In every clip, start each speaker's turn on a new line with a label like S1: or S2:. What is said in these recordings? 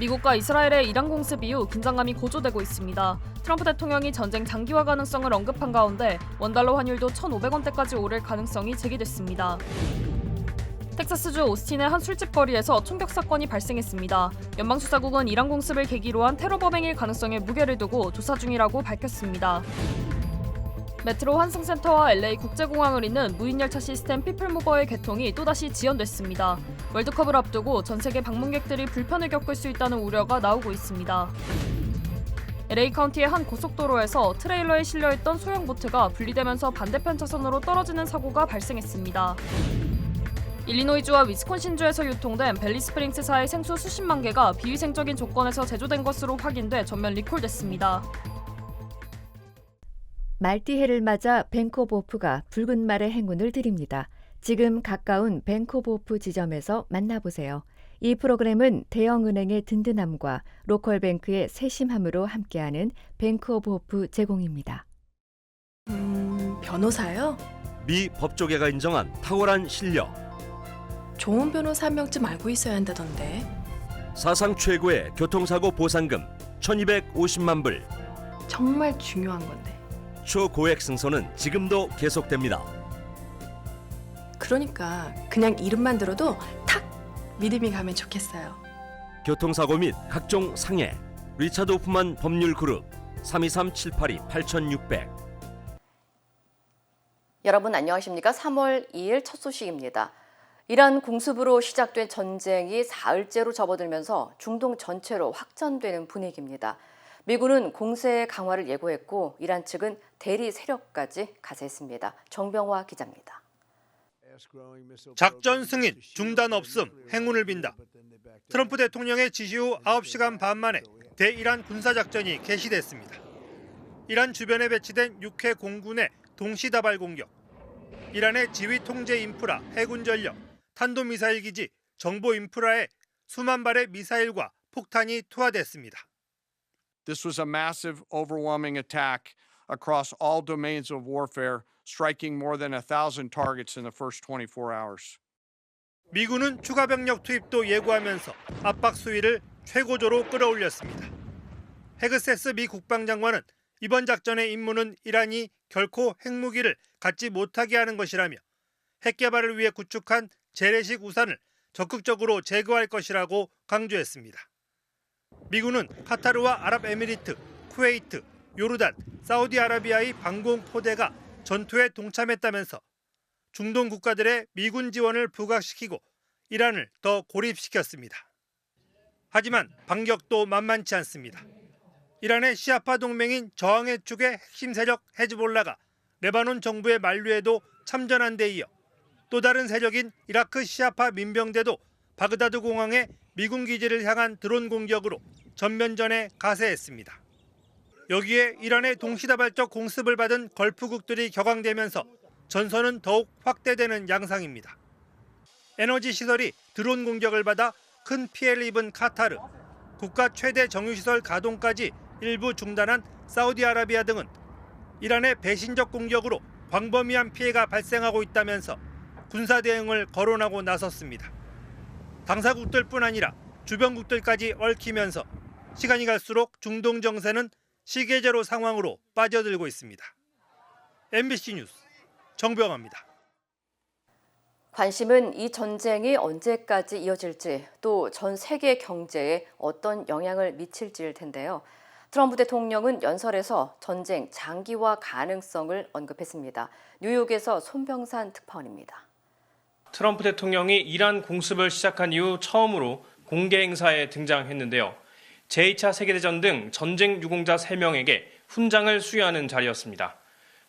S1: 미국과 이스라엘의 이란 공습 이후 긴장감이 고조되고 있습니다. 트럼프 대통령이 전쟁 장기화 가능성을 언급한 가운데 원달러 환율도 1,500원대까지 오를 가능성이 제기됐습니다. 텍사스주 오스틴의 한 술집 거리에서 총격 사건이 발생했습니다. 연방수사국은 이란 공습을 계기로 한 테러 범행일 가능성에 무게를 두고 조사 중이라고 밝혔습니다. 메트로 환승센터와 LA 국제공항을 잇는 무인열차 시스템 피플무버의 개통이 또다시 지연됐습니다. 월드컵을 앞두고 전 세계 방문객들이 불편을 겪을 수 있다는 우려가 나오고 있습니다. LA 카운티의 한 고속도로에서 트레일러에 실려있던 소형 보트가 분리되면서 반대편 차선으로 떨어지는 사고가 발생했습니다. 일리노이주와 위스콘신주에서 유통된 벨리스프링스사의 생수 수십만 개가 비위생적인 조건에서 제조된 것으로 확인돼 전면 리콜됐습니다.
S2: 말띠해를 맞아 뱅크 오브 호프가 붉은 말의 행운을 드립니다. 지금 가까운 뱅크 오브 호프 지점에서 만나보세요. 이 프로그램은 대형은행의 든든함과 로컬뱅크의 세심함으로 함께하는 뱅크 오브 호프 제공입니다.
S3: 변호사요?
S4: 미 법조계가 인정한 탁월한 실력.
S3: 좋은 변호사 한 명쯤 알고 있어야 한다던데.
S4: 사상 최고의 교통사고 보상금 1,250만 불.
S3: 정말 중요한 건데.
S4: 초고액 승소는 지금도 계속됩니다.
S3: 그러니까 그냥 이름만 들어도 탁 믿음이 가면 좋겠어요.
S4: 교통사고 및 각종 상해 리차드 호프만 법률그룹 323-782-8600.
S5: 여러분 안녕하십니까? 3월 2일 첫 소식입니다. 이란 공습으로 시작된 전쟁이 사흘째로 접어들면서 중동 전체로 확전되는 분위기입니다. 미군은 공세 강화를 예고했고 이란 측은 대리 세력까지 가세했습니다. 정병화 기자입니다.
S6: 작전 승인, 중단 없음, 행운을 빈다. 트럼프 대통령의 지시 후 9시간 반 만에 대이란 군사작전이 개시됐습니다. 이란 주변에 배치된 6회 공군의 동시다발 공격, 이란의 지휘 통제 인프라, 해군 전력, 탄도미사일 기지, 정보 인프라에 수만 발의 미사일과 폭탄이 투하됐습니다.
S7: This was a massive, overwhelming attack across all domains of warfare, striking more than 1,000 targets in the first 24 hours.
S6: 미군은 추가 병력 투입도 예고하면서 압박 수위를 최고조로 끌어올렸습니다. 헤그세스 미 국방장관은 이번 작전의 임무는 이란이 결코 핵무기를 갖지 못하게 하는 것이라며 핵 개발을 위해 구축한 재래식 우산을 적극적으로 제거할 것이라고 강조했습니다. 미군은 카타르와 아랍에미리트, 쿠웨이트, 요르단, 사우디아라비아의 방공포대가 전투에 동참했다면서 중동 국가들의 미군 지원을 부각시키고 이란을 더 고립시켰습니다. 하지만 반격도 만만치 않습니다. 이란의 시아파 동맹인 저항의 축의 핵심 세력 헤즈볼라가 레바논 정부의 만류에도 참전한 데 이어 또 다른 세력인 이라크 시아파 민병대도 바그다드 공항에 미군 기지를 향한 드론 공격으로 전면전에 가세했습니다. 여기에 이란의 동시다발적 공습을 받은 걸프국들이 격앙되면서 전선은 더욱 확대되는 양상입니다. 에너지 시설이 드론 공격을 받아 큰 피해를 입은 카타르, 국가 최대 정유시설 가동까지 일부 중단한 사우디아라비아 등은 이란의 배신적 공격으로 광범위한 피해가 발생하고 있다면서 군사 대응을 거론하고 나섰습니다. 당사국들뿐 아니라 주변국들까지 얽히면서 시간이 갈수록 중동 정세는 시계제로 상황으로 빠져들고 있습니다. MBC 뉴스 정병화입니다.
S5: 관심은 이 전쟁이 언제까지 이어질지 또 전 세계 경제에 어떤 영향을 미칠지일 텐데요. 트럼프 대통령은 연설에서 전쟁 장기화 가능성을 언급했습니다. 뉴욕에서 손병산 특파원입니다.
S8: 트럼프 대통령이 이란 공습을 시작한 이후 처음으로 공개 행사에 등장했는데요. 제2차 세계대전 등 전쟁 유공자 3명에게 훈장을 수여하는 자리였습니다.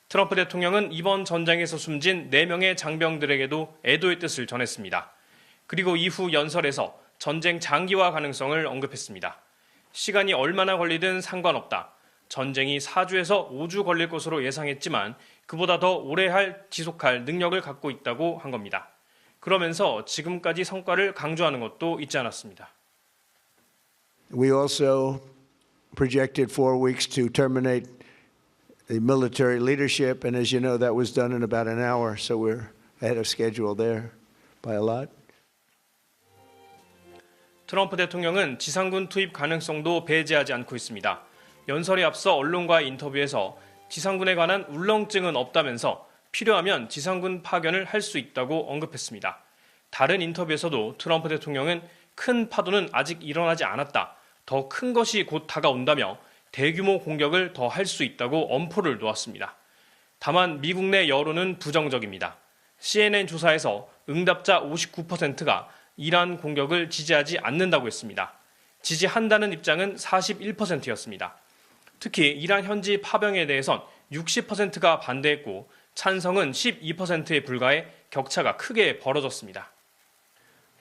S8: 트럼프 대통령은 이번 전쟁에서 숨진 4명의 장병들에게도 애도의 뜻을 전했습니다. 그리고 이후 연설에서 전쟁 장기화 가능성을 언급했습니다. 시간이 얼마나 걸리든 상관없다. 전쟁이 4주에서 5주 걸릴 것으로 예상했지만 그보다 더 오래 지속할 능력을 갖고 있다고 한 겁니다. 그러면서 지금까지 성과를 강조하는 것도 잊지 않았습니다.
S9: We also projected 4 weeks to terminate the military leadership, and as you know, that was done in about an hour, so we're ahead of schedule there by a lot.
S8: 트럼프 대통령은 지상군 투입 가능성도 배제하지 않고 있습니다. 연설에 앞서 언론과의 인터뷰에서 지상군에 관한 울렁증은 없다면서 필요하면 지상군 파견을 할 수 있다고 언급했습니다. 다른 인터뷰에서도 트럼프 대통령은 큰 파도는 아직 일어나지 않았다. 더 큰 것이 곧 다가온다며 대규모 공격을 더 할 수 있다고 엄포를 놓았습니다. 다만 미국 내 여론은 부정적입니다. CNN 조사에서 응답자 59%가 이란 공격을 지지하지 않는다고 했습니다. 지지한다는 입장은 41%였습니다. 특히 이란 현지 파병에 대해선 60%가 반대했고 찬성은 12%에 불과해 격차가 크게 벌어졌습니다.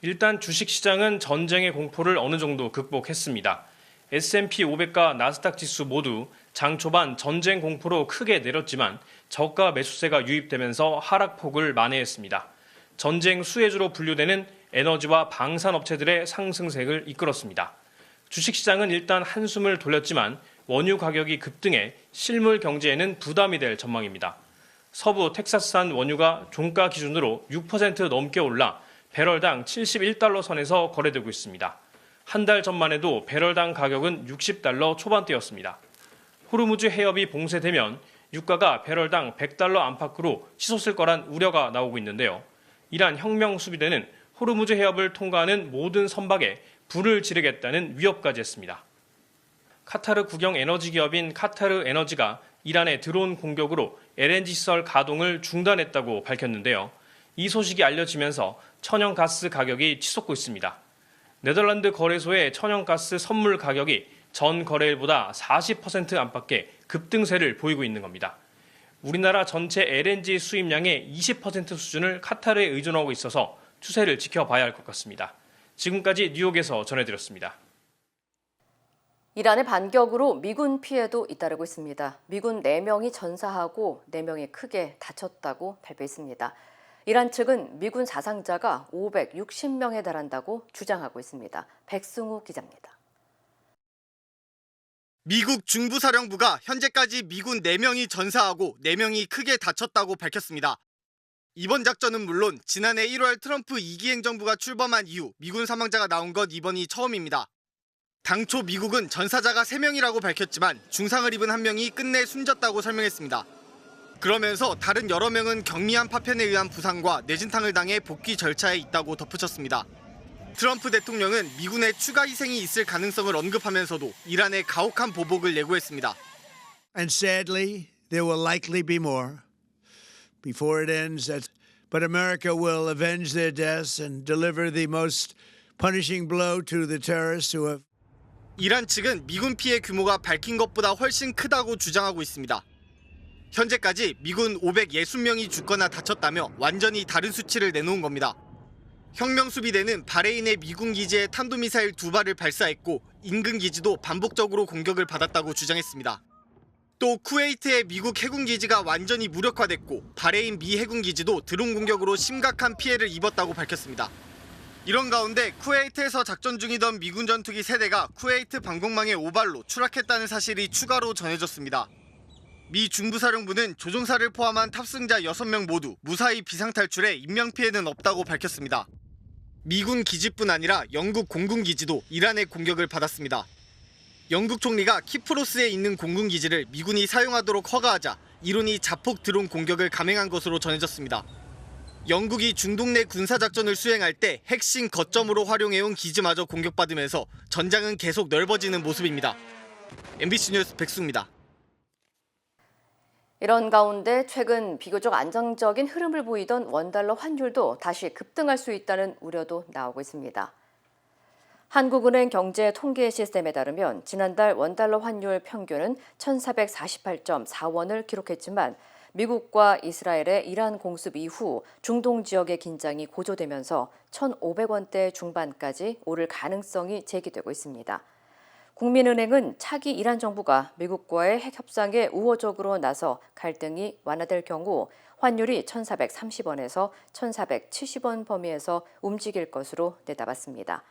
S8: 일단 주식시장은 전쟁의 공포를 어느 정도 극복했습니다. S&P 500과 나스닥 지수 모두 장 초반 전쟁 공포로 크게 내렸지만 저가 매수세가 유입되면서 하락폭을 만회했습니다. 전쟁 수혜주로 분류되는 에너지와 방산업체들의 상승세를 이끌었습니다. 주식시장은 일단 한숨을 돌렸지만 원유 가격이 급등해 실물 경제에는 부담이 될 전망입니다. 서부 텍사스산 원유가 종가 기준으로 6% 넘게 올라 배럴당 71달러 선에서 거래되고 있습니다. 한 달 전만 해도 배럴당 가격은 60달러 초반대였습니다. 호르무즈 해협이 봉쇄되면 유가가 배럴당 100달러 안팎으로 치솟을 거란 우려가 나오고 있는데요. 이란 혁명 수비대는 호르무즈 해협을 통과하는 모든 선박에 불을 지르겠다는 위협까지 했습니다. 카타르 국영 에너지 기업인 카타르 에너지가 이란의 드론 공격으로 LNG 시설 가동을 중단했다고 밝혔는데요. 이 소식이 알려지면서 천연가스 가격이 치솟고 있습니다. 네덜란드 거래소의 천연가스 선물 가격이 전 거래일보다 40% 안팎의 급등세를 보이고 있는 겁니다. 우리나라 전체 LNG 수입량의 20% 수준을 카타르에 의존하고 있어서 추세를 지켜봐야 할 것 같습니다. 지금까지 뉴욕에서 전해드렸습니다.
S5: 이란의 반격으로 미군 피해도 잇따르고 있습니다. 미군 4명이 전사하고 4명이 크게 다쳤다고 발표했습니다. 이란 측은 미군 사상자가 560명에 달한다고 주장하고 있습니다. 백승우 기자입니다.
S10: 미국 중부사령부가 현재까지 미군 4명이 전사하고 4명이 크게 다쳤다고 밝혔습니다. 이번 작전은 물론 지난해 1월 트럼프 2기 행정부가 출범한 이후 미군 사망자가 나온 것 이번이 처음입니다. 당초 미국은 전사자가 3명이라고 밝혔지만 중상을 입은 1명이 끝내 숨졌다고 설명했습니다. 그러면서 다른 여러 명은 경미한 파편에 의한 부상과 뇌진탕을 당해 복귀 절차에 있다고 덧붙였습니다. 트럼프 대통령은 미군의 추가 희생이 있을 가능성을 언급하면서도 이란의 가혹한 보복을 예고했습니다.
S9: And sadly, there will likely be more before it ends. But America will avenge their deaths and deliver the most punishing blow to the terrorists who have.
S10: 이란 측은 미군 피해 규모가 밝힌 것보다 훨씬 크다고 주장하고 있습니다. 현재까지 미군 560명이 죽거나 다쳤다며 완전히 다른 수치를 내놓은 겁니다. 혁명수비대는 바레인의 미군 기지에 탄도미사일 2발을 발사했고 인근 기지도 반복적으로 공격을 받았다고 주장했습니다. 또 쿠웨이트의 미국 해군 기지가 완전히 무력화됐고 바레인 미 해군 기지도 드론 공격으로 심각한 피해를 입었다고 밝혔습니다. 이런 가운데 쿠웨이트에서 작전 중이던 미군 전투기 3대가 쿠웨이트 방공망의 오발로 추락했다는 사실이 추가로 전해졌습니다. 미 중부사령부는 조종사를 포함한 탑승자 6명 모두 무사히 비상탈출해 인명피해는 없다고 밝혔습니다. 미군 기지뿐 아니라 영국 공군기지도 이란의 공격을 받았습니다. 영국 총리가 키프로스에 있는 공군기지를 미군이 사용하도록 허가하자 이론이 자폭 드론 공격을 감행한 것으로 전해졌습니다. 영국이 중동 내 군사작전을 수행할 때 핵심 거점으로 활용해온 기지마저 공격받으면서 전장은 계속 넓어지는 모습입니다. MBC 뉴스 백수입니다.
S5: 이런 가운데 최근 비교적 안정적인 흐름을 보이던 원달러 환율도 다시 급등할 수 있다는 우려도 나오고 있습니다. 한국은행 경제 통계 시스템에 따르면 지난달 원달러 환율 평균은 1,448.4원을 기록했지만 미국과 이스라엘의 이란 공습 이후 중동 지역의 긴장이 고조되면서 1,500원대 중반까지 오를 가능성이 제기되고 있습니다. 국민은행은 차기 이란 정부가 미국과의 핵 협상에 우호적으로 나서 갈등이 완화될 경우 환율이 1,430원에서 1,470원 범위에서 움직일 것으로 내다봤습니다.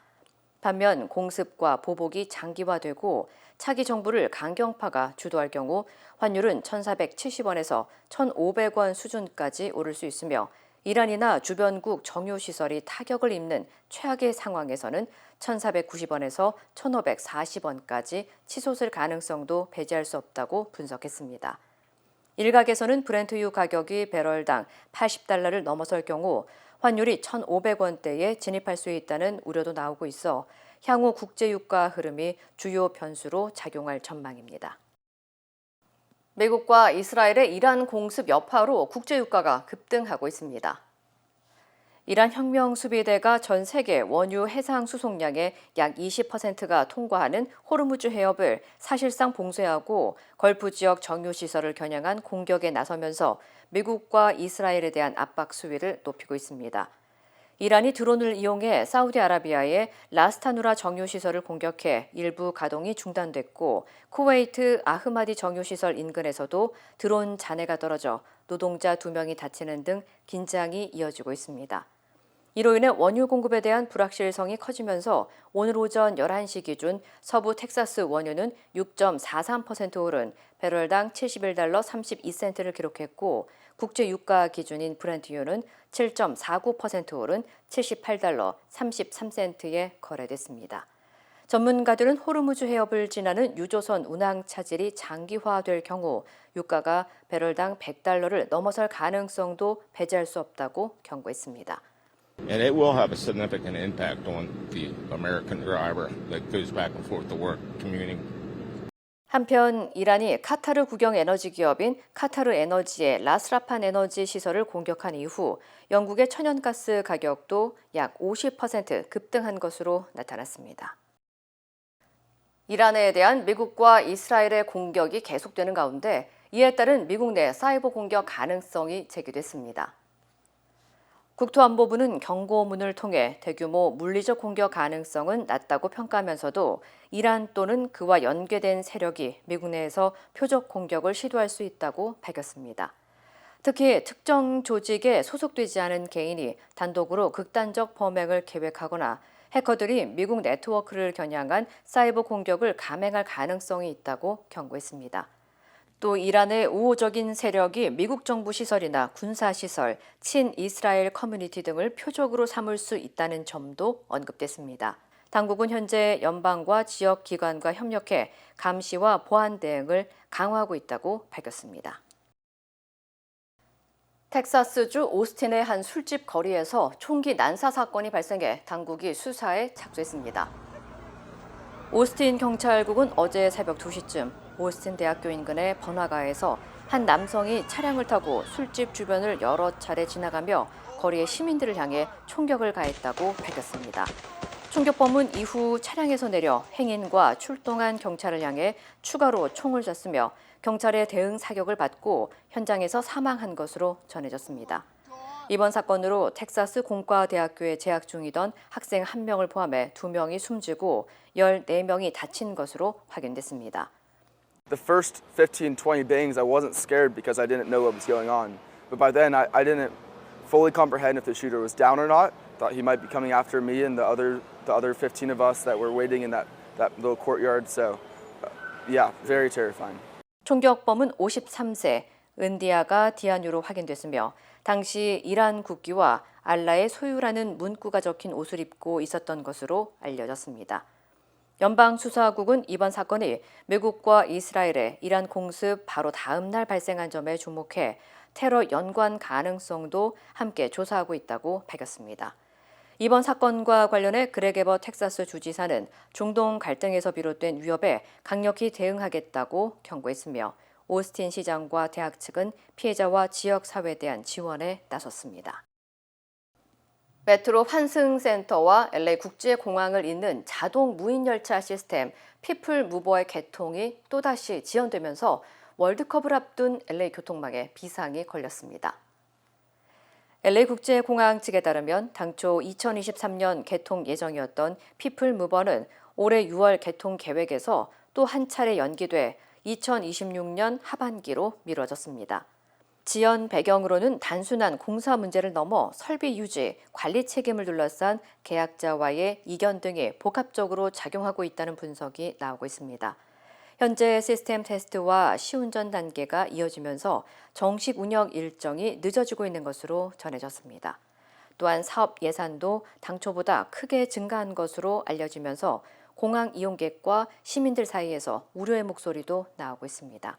S5: 반면 공습과 보복이 장기화되고 차기 정부를 강경파가 주도할 경우 환율은 1,470원에서 1,500원 수준까지 오를 수 있으며 이란이나 주변국 정유시설이 타격을 입는 최악의 상황에서는 1,490원에서 1,540원까지 치솟을 가능성도 배제할 수 없다고 분석했습니다. 일각에서는 브렌트유 가격이 배럴당 80달러를 넘어설 경우 환율이 1,500원대에 진입할 수 있다는 우려도 나오고 있어 향후 국제유가 흐름이 주요 변수로 작용할 전망입니다. 미국과 이스라엘의 이란 공습 여파로 국제유가가 급등하고 있습니다. 이란 혁명 수비대가 전 세계 원유 해상 수송량의 약 20%가 통과하는 호르무즈 해협을 사실상 봉쇄하고 걸프 지역 정유 시설을 겨냥한 공격에 나서면서 미국과 이스라엘에 대한 압박 수위를 높이고 있습니다. 이란이 드론을 이용해 사우디아라비아의 라스타누라 정유시설을 공격해 일부 가동이 중단됐고 쿠웨이트 아흐마디 정유시설 인근에서도 드론 잔해가 떨어져 노동자 2명이 다치는 등 긴장이 이어지고 있습니다. 이로 인해 원유 공급에 대한 불확실성이 커지면서 오늘 오전 11시 기준 서부 텍사스 원유는 6.43% 오른 배럴당 71달러 32센트를 기록했고 국제 유가 기준인 브렌트유는 7.49% 오른 78달러 33센트에 거래됐습니다. 전문가들은 호르무즈 해협을 지나는 유조선 운항 차질이 장기화될 경우 유가가 배럴당 100달러를 넘어설 가능성도 배제할 수 없다고 경고했습니다.
S11: And it will have a significant impact on the American driver that goes back and forth to work, commuting.
S5: 한편 이란이 카타르 국영 에너지 기업인 카타르 에너지의 라스라판 에너지 시설을 공격한 이후 영국의 천연가스 가격도 약 50% 급등한 것으로 나타났습니다. 이란에 대한 미국과 이스라엘의 공격이 계속되는 가운데 이에 따른 미국 내 사이버 공격 가능성이 제기됐습니다. 국토안보부는 경고문을 통해 대규모 물리적 공격 가능성은 낮다고 평가하면서도 이란 또는 그와 연계된 세력이 미국 내에서 표적 공격을 시도할 수 있다고 밝혔습니다. 특히 특정 조직에 소속되지 않은 개인이 단독으로 극단적 범행을 계획하거나 해커들이 미국 네트워크를 겨냥한 사이버 공격을 감행할 가능성이 있다고 경고했습니다. 또 이란의 우호적인 세력이 미국 정부 시설이나 군사시설, 친이스라엘 커뮤니티 등을 표적으로 삼을 수 있다는 점도 언급됐습니다. 당국은 현재 연방과 지역 기관과 협력해 감시와 보안 대응을 강화하고 있다고 밝혔습니다. 텍사스주 오스틴의 한 술집 거리에서 총기 난사 사건이 발생해 당국이 수사에 착수했습니다. 오스틴 경찰국은 어제 새벽 2시쯤 오스틴 대학교 인근의 번화가에서 한 남성이 차량을 타고 술집 주변을 여러 차례 지나가며 거리의 시민들을 향해 총격을 가했다고 밝혔습니다. 총격범은 이후 차량에서 내려 행인과 출동한 경찰을 향해 추가로 총을 쐈으며 경찰의 대응 사격을 받고 현장에서 사망한 것으로 전해졌습니다. 이번 사건으로 텍사스 공과대학교에 재학 중이던 학생 1명을 포함해 2명이 숨지고 14명이 다친 것으로 확인됐습니다.
S12: The first 15-20 bangs, I wasn't scared because I didn't know what was going on. But by then, I didn't fully comprehend if the shooter was down or not. Thought he might be coming after me and the other 15 of us that were waiting in that little courtyard. So, yeah, very terrifying.
S5: 총격범은 53세, 은디아가 디아뉴로 확인됐으며 당시 이란 국기와 알라의 소유라는 문구가 적힌 옷을 입고 있었던 것으로 알려졌습니다. 연방수사국은 이번 사건이 미국과 이스라엘의 이란 공습 바로 다음 날 발생한 점에 주목해 테러 연관 가능성도 함께 조사하고 있다고 밝혔습니다. 이번 사건과 관련해 그렉 에버 텍사스 주지사는 중동 갈등에서 비롯된 위협에 강력히 대응하겠다고 경고했으며 오스틴 시장과 대학 측은 피해자와 지역 사회에 대한 지원에 나섰습니다. 메트로 환승센터와 LA 국제공항을 잇는 자동 무인열차 시스템 피플 무버의 개통이 또다시 지연되면서 월드컵을 앞둔 LA 교통망에 비상이 걸렸습니다. LA 국제공항 측에 따르면 당초 2023년 개통 예정이었던 피플 무버는 올해 6월 개통 계획에서 또 한 차례 연기돼 2026년 하반기로 미뤄졌습니다. 지연 배경으로는 단순한 공사 문제를 넘어 설비 유지, 관리 책임을 둘러싼 계약자와의 이견 등이 복합적으로 작용하고 있다는 분석이 나오고 있습니다. 현재 시스템 테스트와 시운전 단계가 이어지면서 정식 운영 일정이 늦어지고 있는 것으로 전해졌습니다. 또한 사업 예산도 당초보다 크게 증가한 것으로 알려지면서 공항 이용객과 시민들 사이에서 우려의 목소리도 나오고 있습니다.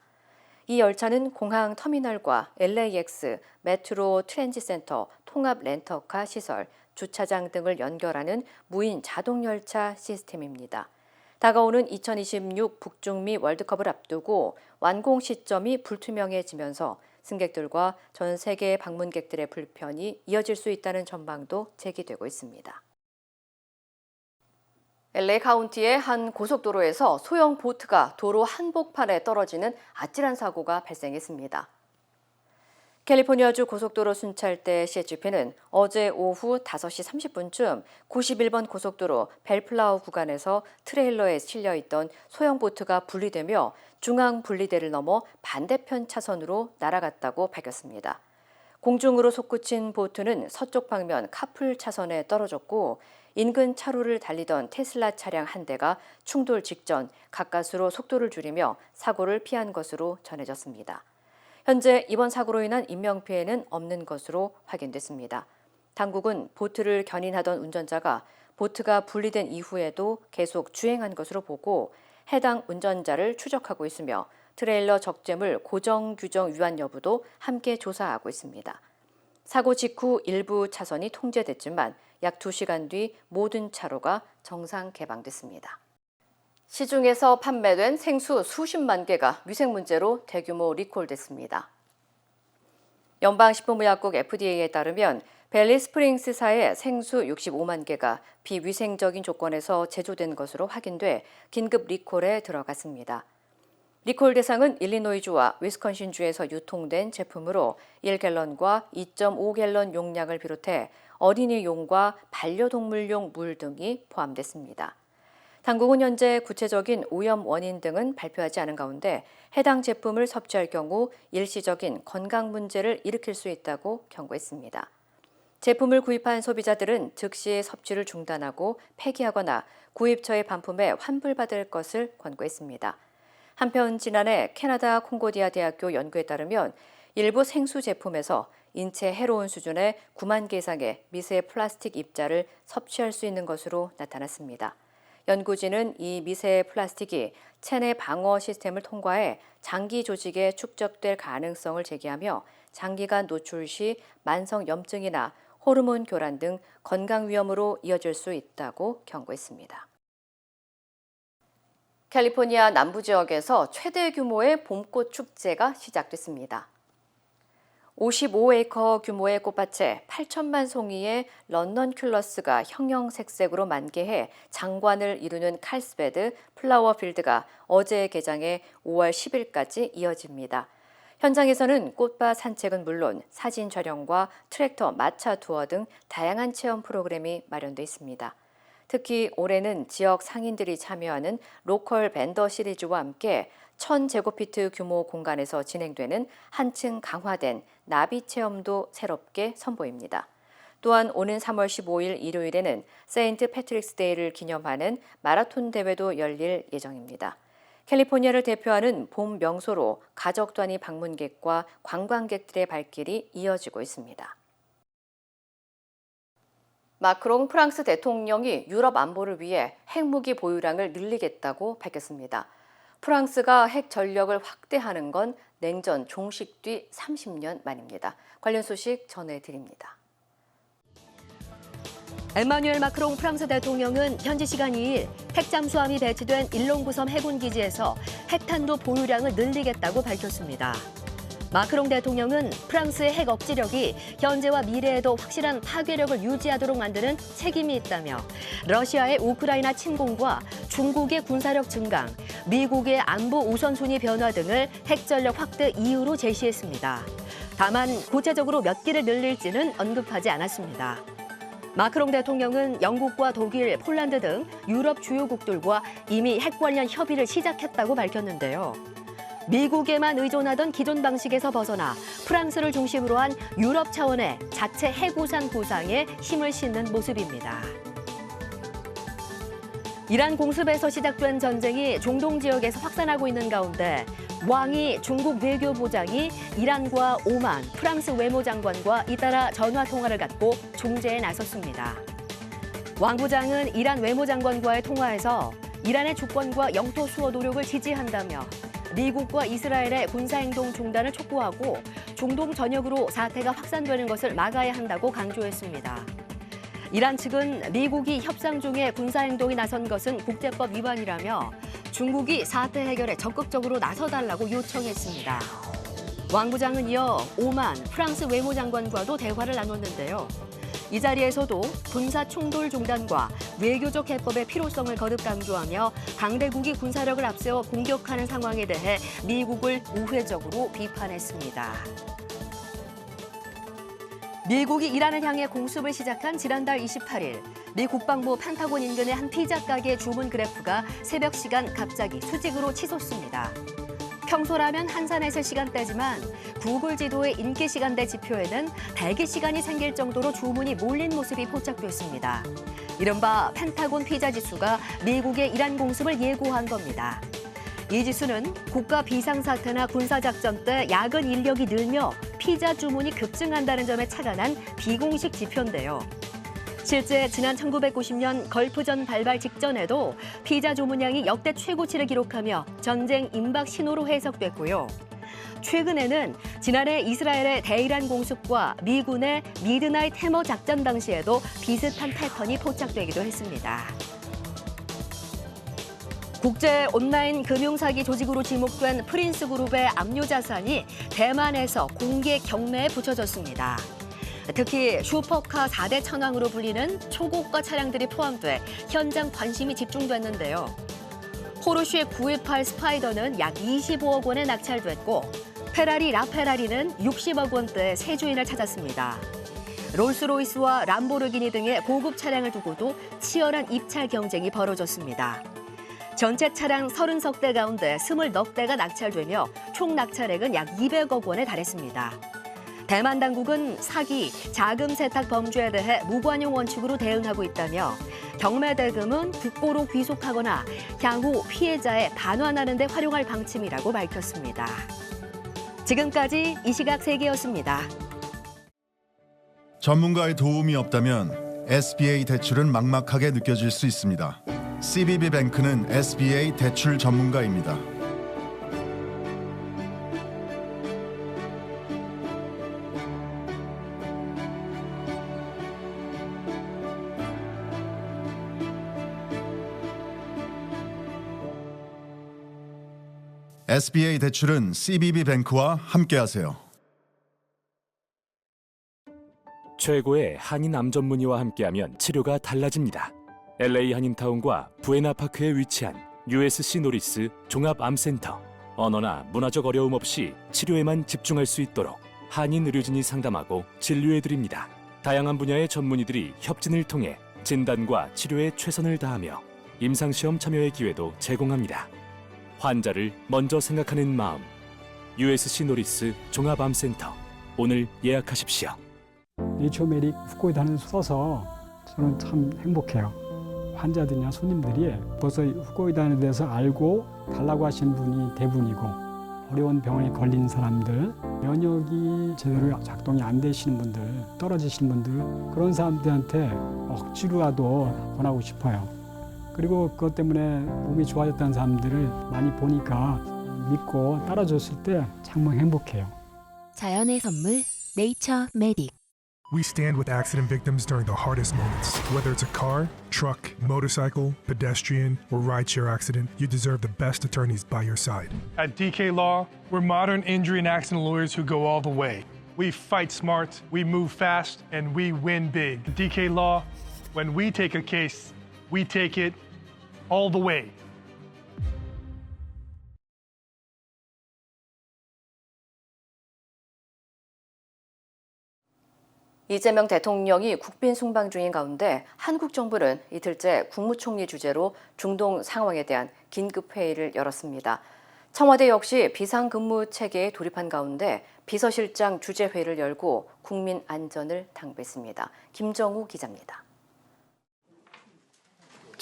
S5: 이 열차는 공항 터미널과 LAX, 메트로 트랜짓 센터, 통합 렌터카 시설, 주차장 등을 연결하는 무인 자동 열차 시스템입니다. 다가오는 2026 북중미 월드컵을 앞두고 완공 시점이 불투명해지면서 승객들과 전 세계 방문객들의 불편이 이어질 수 있다는 전망도 제기되고 있습니다. LA 카운티의 한 고속도로에서 소형 보트가 도로 한복판에 떨어지는 아찔한 사고가 발생했습니다. 캘리포니아주 고속도로 순찰대 CHP는 어제 오후 5시 30분쯤 91번 고속도로 벨플라워 구간에서 트레일러에 실려 있던 소형 보트가 분리되며 중앙 분리대를 넘어 반대편 차선으로 날아갔다고 밝혔습니다. 공중으로 솟구친 보트는 서쪽 방면 카풀 차선에 떨어졌고 인근 차로를 달리던 테슬라 차량 한 대가 충돌 직전 가까스로 속도를 줄이며 사고를 피한 것으로 전해졌습니다. 현재 이번 사고로 인한 인명피해는 없는 것으로 확인됐습니다. 당국은 보트를 견인하던 운전자가 보트가 분리된 이후에도 계속 주행한 것으로 보고 해당 운전자를 추적하고 있으며 트레일러 적재물 고정 규정 위반 여부도 함께 조사하고 있습니다. 사고 직후 일부 차선이 통제됐지만 약 2시간 뒤 모든 차로가 정상 개방됐습니다. 시중에서 판매된 생수 수십만 개가 위생 문제로 대규모 리콜됐습니다. 연방식품의약국 FDA에 따르면 벨리 스프링스사의 생수 65만 개가 비위생적인 조건에서 제조된 것으로 확인돼 긴급 리콜에 들어갔습니다. 리콜 대상은 일리노이주와 위스콘신주에서 유통된 제품으로 1갤런과 2.5갤런 용량을 비롯해 어린이용과 반려동물용 물 등이 포함됐습니다. 당국은 현재 구체적인 오염 원인 등은 발표하지 않은 가운데 해당 제품을 섭취할 경우 일시적인 건강 문제를 일으킬 수 있다고 경고했습니다. 제품을 구입한 소비자들은 즉시 섭취를 중단하고 폐기하거나 구입처의 반품에 환불받을 것을 권고했습니다. 한편 지난해 캐나다 콩고디아 대학교 연구에 따르면 일부 생수 제품에서 인체 해로운 수준의 9만 개 이상의 미세 플라스틱 입자를 섭취할 수 있는 것으로 나타났습니다. 연구진은 이 미세 플라스틱이 체내 방어 시스템을 통과해 장기 조직에 축적될 가능성을 제기하며 장기간 노출 시 만성 염증이나 호르몬 교란 등 건강 위험으로 이어질 수 있다고 경고했습니다. 캘리포니아 남부 지역에서 최대 규모의 봄꽃 축제가 시작됐습니다. 55에이커 규모의 꽃밭에 8천만 송이의 런넌큘러스가 형형색색으로 만개해 장관을 이루는 칼스베드 플라워 필드가 어제 개장해 5월 10일까지 이어집니다. 현장에서는 꽃밭 산책은 물론 사진 촬영과 트랙터 마차 투어 등 다양한 체험 프로그램이 마련돼 있습니다. 특히 올해는 지역 상인들이 참여하는 로컬 벤더 시리즈와 함께 1000제곱피트 규모 공간에서 진행되는 한층 강화된 나비 체험도 새롭게 선보입니다. 또한 오는 3월 15일 일요일에는 세인트 패트릭스 데이를 기념하는 마라톤 대회도 열릴 예정입니다. 캘리포니아를 대표하는 봄 명소로 가족 단위 방문객과 관광객들의 발길이 이어지고 있습니다. 마크롱 프랑스 대통령이 유럽 안보를 위해 핵무기 보유량을 늘리겠다고 밝혔습니다. 프랑스가 핵 전력을 확대하는 건 냉전 종식 뒤 30년 만입니다. 관련 소식 전해드립니다.
S13: 에마뉴엘 마크롱 프랑스 대통령은 현지 시간 2일 핵 잠수함이 배치된 일롱구섬 해군기지에서 핵탄두 보유량을 늘리겠다고 밝혔습니다. 마크롱 대통령은 프랑스의 핵 억지력이 현재와 미래에도 확실한 파괴력을 유지하도록 만드는 책임이 있다며 러시아의 우크라이나 침공과 중국의 군사력 증강, 미국의 안보 우선순위 변화 등을 핵전력 확대 이유로 제시했습니다. 다만 구체적으로 몇 기를 늘릴지는 언급하지 않았습니다. 마크롱 대통령은 영국과 독일, 폴란드 등 유럽 주요국들과 이미 핵 관련 협의를 시작했다고 밝혔는데요. 미국에만 의존하던 기존 방식에서 벗어나 프랑스를 중심으로 한 유럽 차원의 자체 핵우산 구상에 힘을 싣는 모습입니다. 이란 공습에서 시작된 전쟁이 중동 지역에서 확산하고 있는 가운데 왕이 중국 외교부장이 이란과 오만, 프랑스 외무장관과 잇따라 전화 통화를 갖고 중재에 나섰습니다. 왕 부장은 이란 외무장관과의 통화에서 이란의 주권과 영토 수호 노력을 지지한다며 미국과 이스라엘의 군사행동 중단을 촉구하고 중동 전역으로 사태가 확산되는 것을 막아야 한다고 강조했습니다. 이란 측은 미국이 협상 중에 군사행동이 나선 것은 국제법 위반이라며 중국이 사태 해결에 적극적으로 나서달라고 요청했습니다. 왕 부장은 이어 오만, 프랑스 외무장관과도 대화를 나눴는데요. 이 자리에서도 군사 충돌 중단과 외교적 해법의 필요성을 거듭 강조하며 강대국이 군사력을 앞세워 공격하는 상황에 대해 미국을 우회적으로 비판했습니다. 미국이 이란을 향해 공습을 시작한 지난달 28일, 미 국방부 펜타곤 인근의 한 피자 가게 주문 그래프가 새벽 시간 갑자기 수직으로 치솟습니다. 평소라면 한산했을 시간대지만 구글 지도의 인기 시간대 지표에는 대기 시간이 생길 정도로 주문이 몰린 모습이 포착됐습니다. 이른바 펜타곤 피자 지수가 미국의 이란 공습을 예고한 겁니다. 이 지수는 국가 비상사태나 군사작전 때 야근 인력이 늘며 피자 주문이 급증한다는 점에 착안한 비공식 지표인데요. 실제 지난 1990년 걸프전 발발 직전에도 피자 주문량이 역대 최고치를 기록하며 전쟁 임박 신호로 해석됐고요. 최근에는 지난해 이스라엘의 대이란 공습과 미군의 미드나잇 해머 작전 당시에도 비슷한 패턴이 포착되기도 했습니다. 국제 온라인 금융사기 조직으로 지목된 프린스그룹의 압류 자산이 대만에서 공개 경매에 붙여졌습니다. 특히 슈퍼카 4대 천왕으로 불리는 초고가 차량들이 포함돼 현장 관심이 집중됐는데요. 포르쉐 918 스파이더는 약 25억 원에 낙찰됐고 페라리 라페라리는 60억 원대의 새 주인을 찾았습니다. 롤스로이스와 람보르기니 등의 고급 차량을 두고도 치열한 입찰 경쟁이 벌어졌습니다. 전체 차량 30석 대 가운데 20넉 대가 낙찰되며 총 낙찰액은 약 200억 원에 달했습니다. 대만 당국은 사기, 자금 세탁 범죄에 대해 무관용 원칙으로 대응하고 있다며 경매 대금은 국고로 귀속하거나 향후 피해자에 반환하는 데 활용할 방침이라고 밝혔습니다. 지금까지 이 시각 세계였습니다.
S14: 전문가의 도움이 없다면 SBA 대출은 막막하게 느껴질 수 있습니다. CBB뱅크는 SBA 대출 전문가입니다. SBA 대출은 CBB뱅크와 함께하세요.
S15: 최고의 한인 암 전문의와 함께하면 치료가 달라집니다. LA 한인타운과 부에나파크에 위치한 USC 노리스 종합암센터. 언어나 문화적 어려움 없이 치료에만 집중할 수 있도록 한인 의료진이 상담하고 진료해드립니다. 다양한 분야의 전문의들이 협진을 통해 진단과 치료에 최선을 다하며 임상시험 참여의 기회도 제공합니다. 환자를 먼저 생각하는 마음. USC 노리스 종합암센터. 오늘 예약하십시오.
S16: 네이처메딕 후코이단을 써서 저는 참 행복해요. 환자들이나 손님들이 벌써 후코이단에 대해서 알고 달라고 하시는 분이 대부분이고, 어려운 병에 걸린 사람들, 면역이 제대로 작동이 안 되시는 분들, 떨어지시는 분들, 그런 사람들한테 억지로라도 권하고 싶어요. 그리고 그것 때문에 몸이 좋아졌다는 사람들을 많이 보니까 믿고 따라줬을 때 정말 행복해요.
S17: 자연의 선물 네이처메딕.
S18: We stand with accident victims during the hardest moments. Whether it's a car, truck, motorcycle, pedestrian, or rideshare accident, you deserve the best attorneys by your side.
S19: At DK Law, we're modern injury and accident lawyers who go all the way. We fight smart, we move fast, and we win big. At DK Law, when we take a case, we take it all the way.
S5: 이재명 대통령이 국빈 순방 중인 가운데 한국 정부는 이틀째 국무총리 주재로 중동 상황에 대한 긴급 회의를 열었습니다. 청와대 역시 비상근무 체계에 돌입한 가운데 비서실장 주재 회의를 열고 국민 안전을 당부했습니다. 김정우 기자입니다.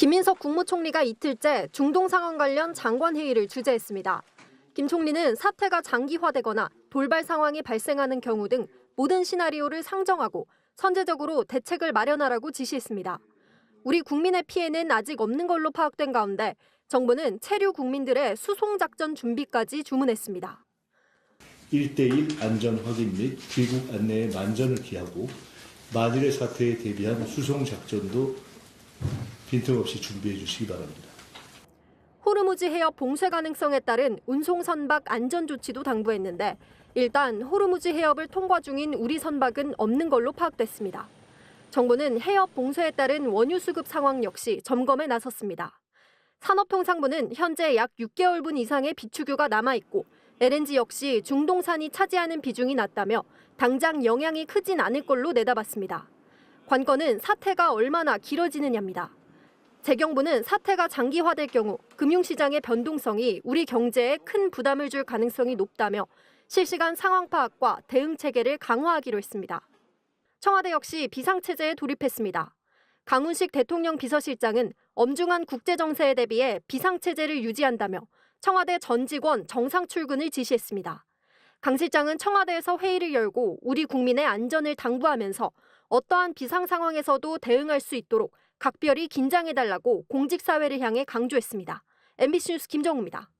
S20: 김인석 국무총리가 이틀째 중동 상황 관련 장관 회의를 주재했습니다. 김 총리는 사태가 장기화되거나 돌발 상황이 발생하는 경우 등 모든 시나리오를 상정하고 선제적으로 대책을 마련하라고 지시했습니다. 우리 국민의 피해는 아직 없는 걸로 파악된 가운데 정부는 체류 국민들의 수송 작전 준비까지 주문했습니다.
S21: 1대1 안전 확인 및 귀국 안내에 만전을 기하고 만일의 사태에 대비한 수송 작전도 빈틈없이 준비해 주시기 바랍니다.
S20: 호르무즈 해협 봉쇄 가능성에 따른 운송 선박 안전 조치도 당부했는데 일단 호르무즈 해협을 통과 중인 우리 선박은 없는 걸로 파악됐습니다. 정부는 해협 봉쇄에 따른 원유 수급 상황 역시 점검에 나섰습니다. 산업통상부는 현재 약 6개월분 이상의 비축유가 남아있고 LNG 역시 중동산이 차지하는 비중이 낮다며 당장 영향이 크진 않을 걸로 내다봤습니다. 관건은 사태가 얼마나 길어지느냐입니다. 재경부는 사태가 장기화될 경우 금융시장의 변동성이 우리 경제에 큰 부담을 줄 가능성이 높다며 실시간 상황 파악과 대응 체계를 강화하기로 했습니다. 청와대 역시 비상체제에 돌입했습니다. 강훈식 대통령 비서실장은 엄중한 국제정세에 대비해 비상체제를 유지한다며 청와대 전 직원 정상 출근을 지시했습니다. 강 실장은 청와대에서 회의를 열고 우리 국민의 안전을 당부하면서 어떠한 비상 상황에서도 대응할 수 있도록 각별히 긴장해달라고 공직사회를 향해 강조했습니다. MBC 뉴스 김정우입니다.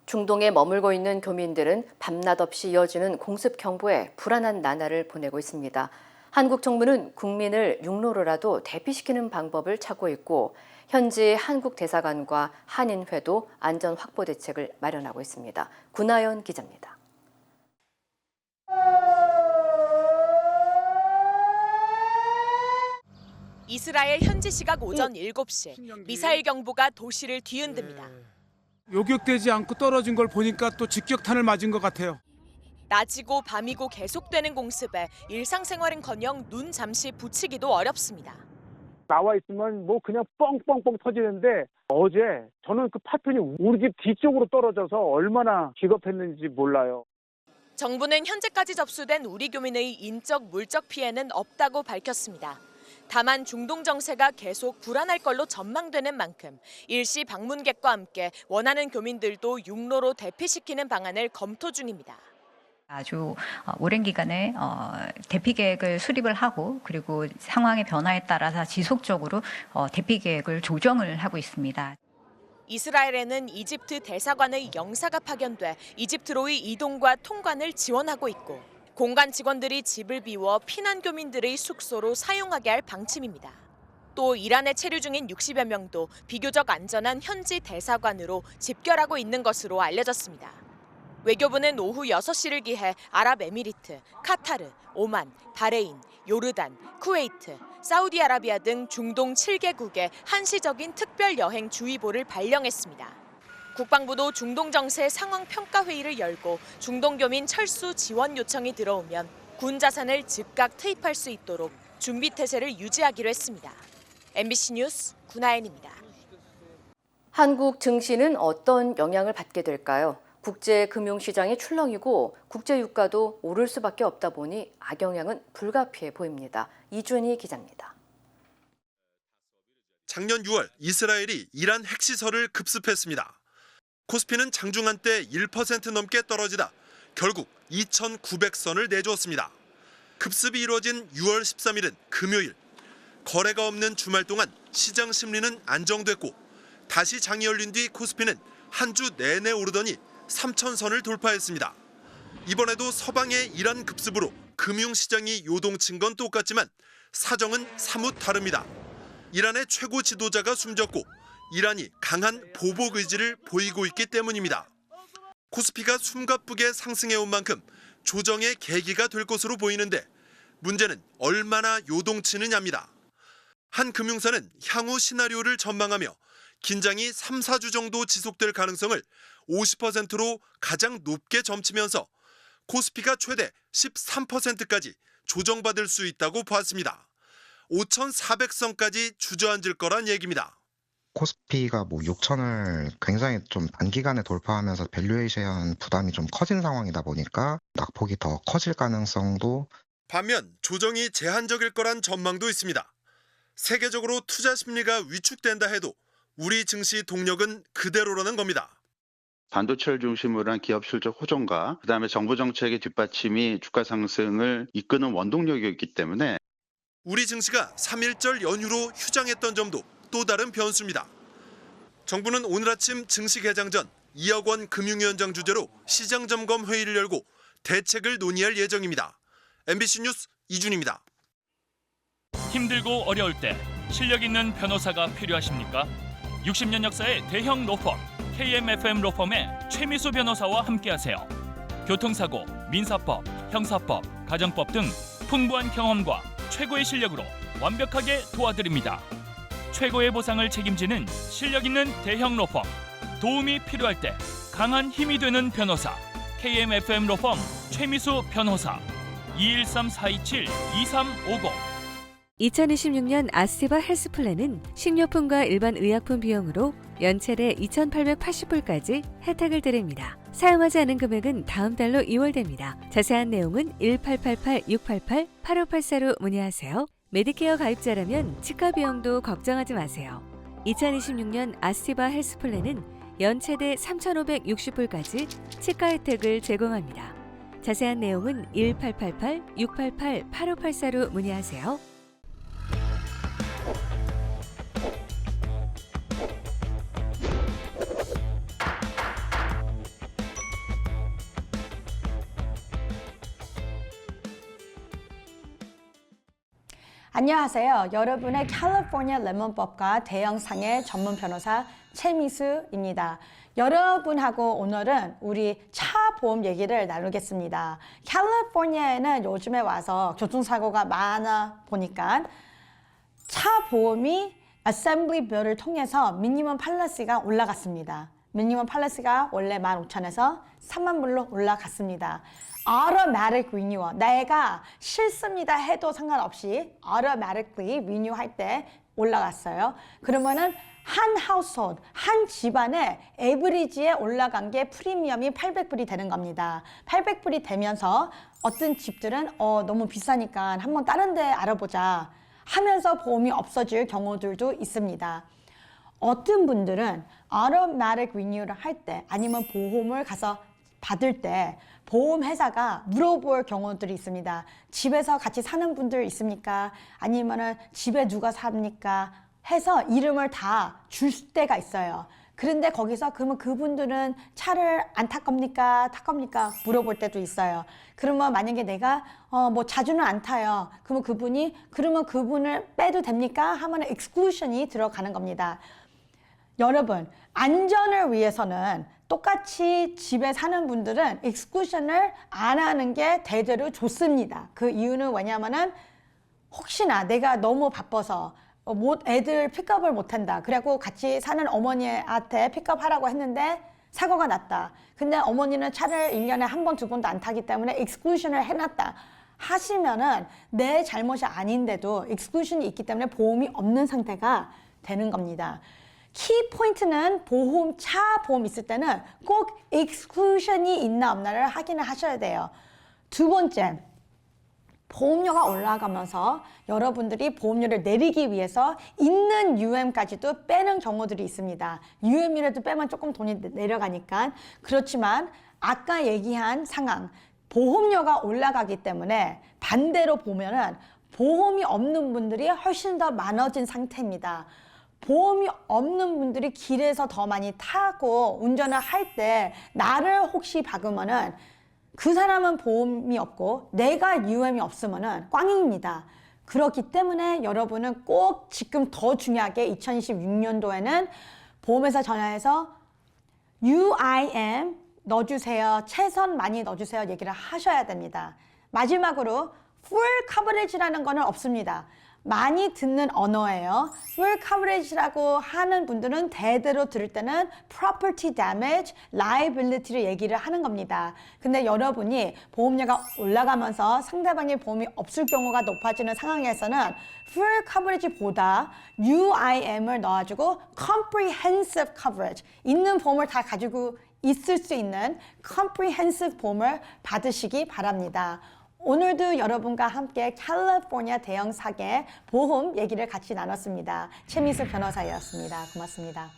S5: 중동에 머물고 있는 교민들은 밤낮 없이 이어지는 공습 경보에 불안한 나날을 보내고 있습니다. 한국 정부는 국민을 육로로라도 대피시키는 방법을 찾고 있고 현지 한국 대사관과 한인회도 안전 확보 대책을 마련하고 있습니다. 구나연 기자입니다.
S22: 이스라엘 현지 시각 오전 7시 미사일 경보가 도시를 뒤흔듭니다.
S23: 요격되지 않고 떨어진 걸 보니까 또 직격탄을 맞은 것 같아요.
S22: 낮이고 밤이고 계속되는 공습에 일상생활은커녕 눈 잠시 붙이기도 어렵습니다.
S24: 나와 있으면 뭐 그냥 뻥뻥뻥 터지는데 어제 저는 그 파편이 우리 집 뒤쪽으로 떨어져서 얼마나 기겁했는지 몰라요.
S22: 정부는 현재까지 접수된 우리 교민의 인적, 물적 피해는 없다고 밝혔습니다. 다만 중동 정세가 계속 불안할 걸로 전망되는 만큼 일시 방문객과 함께 원하는 교민들도 육로로 대피시키는 방안을 검토 중입니다.
S25: 아주 오랜 기간에 대피 계획을 수립을 하고 그리고 상황의 변화에 따라서 지속적으로 대피 계획을 조정을 하고 있습니다.
S22: 이스라엘에는 이집트 대사관의 영사가 파견돼 이집트로의 이동과 통관을 지원하고 있고 공관 직원들이 집을 비워 피난 교민들의 숙소로 사용하게 할 방침입니다. 또 이란에 체류 중인 60여 명도 비교적 안전한 현지 대사관으로 집결하고 있는 것으로 알려졌습니다. 외교부는 오후 6시를 기해 아랍에미리트, 카타르, 오만, 바레인, 요르단, 쿠웨이트, 사우디아라비아 등 중동 7개국에 한시적인 특별 여행 주의보를 발령했습니다. 국방부도 중동 정세 상황 평가 회의를 열고 중동 교민 철수 지원 요청이 들어오면 군 자산을 즉각 투입할 수 있도록 준비 태세를 유지하기로 했습니다. MBC 뉴스 구나연입니다.
S5: 한국 증시는 어떤 영향을 받게 될까요? 국제 금융시장이 출렁이고 국제 유가도 오를 수밖에 없다 보니 악영향은 불가피해 보입니다. 이준희 기자입니다.
S26: 작년 6월 이스라엘이 이란 핵시설을 급습했습니다. 코스피는 장중 한때 1% 넘게 떨어지다 결국 2,900선을 내주었습니다. 급습이 이루어진 6월 13일은 금요일. 거래가 없는 주말 동안 시장 심리는 안정됐고 다시 장이 열린 뒤 코스피는 한 주 내내 오르더니 3,000선을 돌파했습니다. 이번에도 서방의 이란 급습으로 금융시장이 요동친 건 똑같지만 사정은 사뭇 다릅니다. 이란의 최고 지도자가 숨졌고 이란이 강한 보복 의지를 보이고 있기 때문입니다. 코스피가 숨가쁘게 상승해온 만큼 조정의 계기가 될 것으로 보이는데 문제는 얼마나 요동치느냐입니다. 한 금융사는 향후 시나리오를 전망하며 긴장이 3, 4주 정도 지속될 가능성을 50%로 가장 높게 점치면서 코스피가 최대 13%까지 조정받을 수 있다고 보았습니다. 5,400선까지 주저앉을 거란 얘기입니다.
S27: 코스피가 6천을 굉장히 좀 단기간에 돌파하면서 밸류에이션 부담이 좀 커진 상황이다 보니까 낙폭이 더 커질 가능성도.
S26: 반면 조정이 제한적일 거란 전망도 있습니다. 세계적으로 투자 심리가 위축된다 해도 우리 증시 동력은 그대로라는 겁니다.
S1: 반도체를 중심으로 한 기업 실적 호전과 그다음에 정부 정책의 뒷받침이 주가 상승을 이끄는 원동력이었기 때문에
S26: 우리 증시가 3.1절 연휴로 휴장했던 점도 또 다른 변수입니다. 정부는 오늘 아침 증시 개장 전 이학원 금융위원장 주재로 시장점검 회의를 열고 대책을 논의할 예정입니다. MBC 뉴스 이준입니다.
S2: 힘들고 어려울 때 실력 있는 변호사가 필요하십니까? 60년 역사의 대형 로펌 KMFM 로펌의 최미수 변호사와 함께하세요. 교통사고, 민사법, 형사법, 가정법 등 풍부한 경험과 최고의 실력으로 완벽하게 도와드립니다. 최고의 보상을 책임지는 실력 있는 대형 로펌. 도움이 필요할 때 강한 힘이 되는 변호사. KMFM 로펌 최미수 변호사. 213-427-2350.
S3: 2026년 아스티바 헬스플랜은 식료품과 일반 의약품 비용으로 연체대 2,880불까지 혜택을 드립니다. 사용하지 않은 금액은 다음 달로 2월됩니다. 자세한 내용은 1888-688-8584로 문의하세요. 메디케어 가입자라면 치과 비용도 걱정하지 마세요. 2026년 아스티바 헬스플랜은 연체대 3,560불까지 치과 혜택을 제공합니다. 자세한 내용은 1888-688-8584로 문의하세요.
S4: 안녕하세요. 여러분의 캘리포니아 레몬법과 대형상해 전문 변호사 최미수입니다. 여러분하고 오늘은 우리 차 보험 얘기를 나누겠습니다. 캘리포니아에는 요즘에 와서 교통사고가 많아 보니까 차 보험이 어셈블리 빌을 통해서 미니멈 팔리시가 올라갔습니다. 미니멈 팔리시가 원래 15,000에서 3만 불로 올라갔습니다. automatic renewal. 내가 싫습니다 해도 상관없이 automatically renew 할 때 올라갔어요. 그러면은 한 household, 한 집안에 에브리지에 올라간 게 프리미엄이 800불이 되는 겁니다. 800불이 되면서 어떤 집들은 너무 비싸니까 한번 다른 데 알아보자 하면서 보험이 없어질 경우들도 있습니다. 어떤 분들은 automatic renew를 할 때 아니면 보험을 가서 받을 때 보험회사가 물어볼 경우들이 있습니다. 집에서 같이 사는 분들 있습니까? 아니면은 집에 누가 삽니까? 해서 이름을 다 줄 때가 있어요. 그런데 거기서 그러면 그분들은 차를 안 탈 겁니까? 탈 겁니까? 물어볼 때도 있어요. 그러면 만약에 내가 뭐 자주는 안 타요. 그러면 그분을 빼도 됩니까? 하면 exclusion이 들어가는 겁니다. 여러분, 안전을 위해서는 똑같이 집에 사는 분들은 exclusion을 안 하는 게 대대로 좋습니다. 그 이유는 왜냐하면은 혹시나 내가 너무 바빠서 애들 픽업을 못한다. 그래갖고 같이 사는 어머니한테 픽업하라고 했는데 사고가 났다. 근데 어머니는 차를 1년에 한 번, 두 번도 안 타기 때문에 exclusion을 해놨다. 하시면은 내 잘못이 아닌데도 exclusion이 있기 때문에 보험이 없는 상태가 되는 겁니다. 키 포인트는 차 보험 있을 때는 꼭 exclusion이 있나 없나를 확인을 하셔야 돼요. 두 번째, 보험료가 올라가면서 여러분들이 보험료를 내리기 위해서 있는 UM까지도 빼는 경우들이 있습니다. UM이라도 빼면 조금 돈이 내려가니까. 그렇지만 아까 얘기한 상황, 보험료가 올라가기 때문에 반대로 보면은 보험이 없는 분들이 훨씬 더 많아진 상태입니다. 보험이 없는 분들이 길에서 더 많이 타고 운전을 할 때 나를 혹시 박으면은 그 사람은 보험이 없고 내가 UM이 없으면은 꽝입니다. 그렇기 때문에 여러분은 꼭 지금 더 중요하게 2026년도에는 보험회사 전화해서 UIM 넣어주세요. 최선 많이 넣어주세요. 얘기를 하셔야 됩니다. 마지막으로 full coverage라는 거는 없습니다. 많이 듣는 언어예요. full coverage라고 하는 분들은 대대로 들을 때는 property damage, liability를 얘기를 하는 겁니다. 근데 여러분이 보험료가 올라가면서 상대방의 보험이 없을 경우가 높아지는 상황에서는 full coverage보다 UIM을 넣어주고 comprehensive coverage, 있는 보험을 다 가지고 있을 수 있는 comprehensive 보험을 받으시기 바랍니다. 오늘도 여러분과 함께 캘리포니아 대형 사기 보험 얘기를 같이 나눴습니다. 최미수 변호사였습니다. 고맙습니다.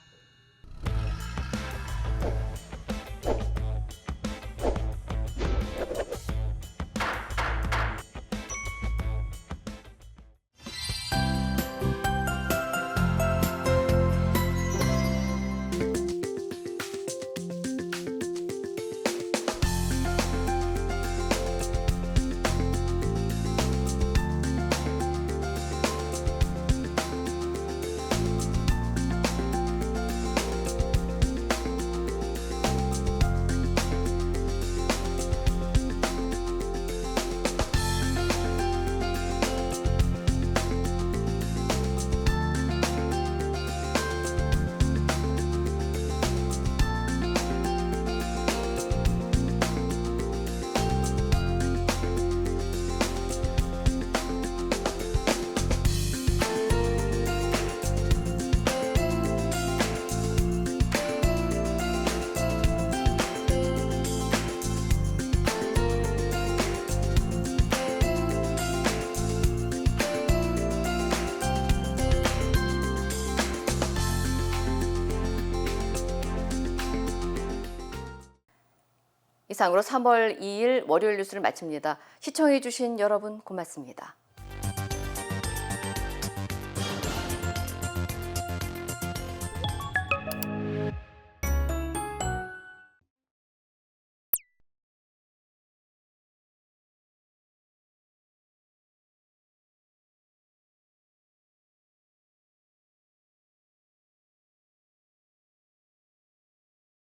S5: 이상으로 3월 2일 월요일 뉴스를 마칩니다. 시청해주신 여러분 고맙습니다.